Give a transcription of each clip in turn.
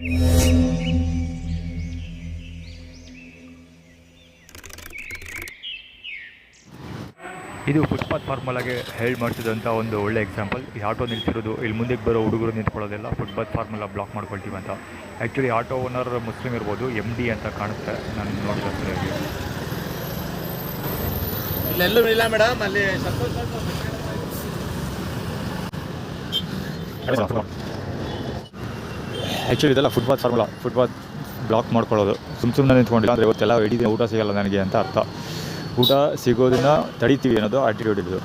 ಇದು ಫುಟ್ಪಾತ್ ಫಾರ್ಮುಲಾಗೆ ಹೇಳಿ ಮಾಡಿಸಿದಂಥ ಒಂದು ಒಳ್ಳೆ ಎಕ್ಸಾಂಪಲ್. ಈ ಆಟೋ ನಿಲ್ಸಿರೋದು, ಇಲ್ಲಿ ಮುಂದಕ್ಕೆ ಬರೋ ಹುಡುಗರು ನಿಂತ್ಕೊಳ್ಳೋದೆಲ್ಲ ಫುಟ್ಪಾತ್ ಫಾರ್ಮುಲಾ ಬ್ಲಾಕ್ ಮಾಡ್ಕೊಳ್ತೀವಿ ಅಂತ. ಆ್ಯಕ್ಚುಲಿ ಆಟೋ ಓನರ್ ಮುಸ್ಲಿಮ್ ಇರ್ಬೋದು, MD ಅಂತ ಕಾಣುತ್ತೆ ನಾನು ನೋಡಿದ ಸರಿಯಾಗಿ. ಇಲ್ಲೆಲ್ಲೂ ಇಲ್ಲ ಮೇಡಮ್, ಅಲ್ಲಿ ಆ್ಯಕ್ಚುಲಿ ಇದೆಲ್ಲ ಫುಟ್ಪಾತ್ ಫಾರ್ಮುಲಾ, ಫುಟ್ಪಾತ್ ಬ್ಲಾಕ್ ಮಾಡ್ಕೊಳ್ಳೋದು. ಸುಮ್ಮನೆ ನಿಂತ್ಕೊಂಡಿಲ್ಲ ಅಂದರೆ ಇವತ್ತೆಲ್ಲ ಇಡೀ ದಿನ ಊಟ ಸಿಗೋಲ್ಲ ನನಗೆ ಅಂತ ಅರ್ಥ. ಊಟ ಸಿಗೋದನ್ನು ತಡಿತೀವಿ ಅನ್ನೋದು ಆಟಿಟ್ಯೂಡ್ ಇದು.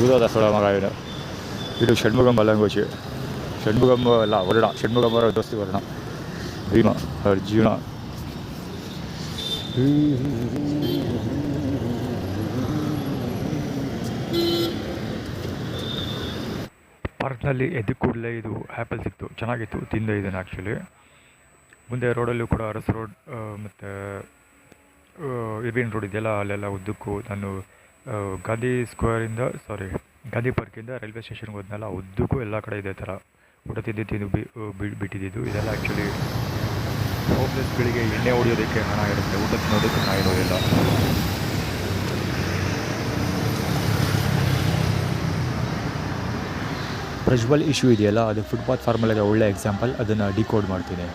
ಊದೋದ ಸೊಳ ಮಗ ಇದು ಷಣ್ಮುಗಂ ಬಲ್ಲಂಗೋಚಿ, ಷಣ್ಮುಗಂ ಅಲ್ಲ ವರ್ಣ, ಷಣ್ಮುಗಂ ಅವರ ದೋಸ್ತಿ ವರ್ಣ, ಭೀಮ ಅರ್ಜುನ. ಪಾರ್ಕ್ನಲ್ಲಿ ಎದ್ದು ಕೂಡಲೇ ಇದು ಆ್ಯಪಲ್ ಸಿಕ್ತು, ಚೆನ್ನಾಗಿತ್ತು, ತಿಂದೆ ಇದನ್ನು ಆ್ಯಕ್ಚುಲಿ. ಮುಂದೆ ರೋಡಲ್ಲೂ ಕೂಡ ಅರಸ್ ರೋಡ್ ಮತ್ತು ಇರ್ವಿನ್ ರೋಡ್ ಇದೆಯಲ್ಲ, ಅಲ್ಲೆಲ್ಲ ಉದ್ದಕ್ಕೂ ನಾನು ಗಾಂಧಿ ಪಾರ್ಕಿಂದ ರೈಲ್ವೆ ಸ್ಟೇಷನ್ಗೆ ಹೋದ್ನಲ್ಲ, ಉದ್ದಕ್ಕೂ ಎಲ್ಲ ಕಡೆ ಇದೇ ಥರ ಊಟ ತಿಂದು ಬಿಟ್ಟಿದ್ದು. ಇದೆಲ್ಲ ಆ್ಯಕ್ಚುಲಿ ಹೋಮ್ಲೆಸ್ಗಳಿಗೆ ಎಣ್ಣೆ ಹೊಡೆಯೋದಕ್ಕೆ ಹಣ ಇರುತ್ತೆ, ಊಟ ತಿನ್ನೋದಕ್ಕೆ ಹಣ ಇರೋದಿಲ್ಲ. ಪ್ರಜ್ವಲ್ ಇಶ್ಯೂ ಇದೆಯಲ್ಲ, ಅದು ಫುಟ್ಪಾತ್ ಫಾರ್ಮುಲಾಗೆ ಒಳ್ಳೆ ಎಕ್ಸಾಂಪಲ್. ಅದನ್ನು ಡಿಕೋಡ್ ಮಾಡ್ತೀನಿ.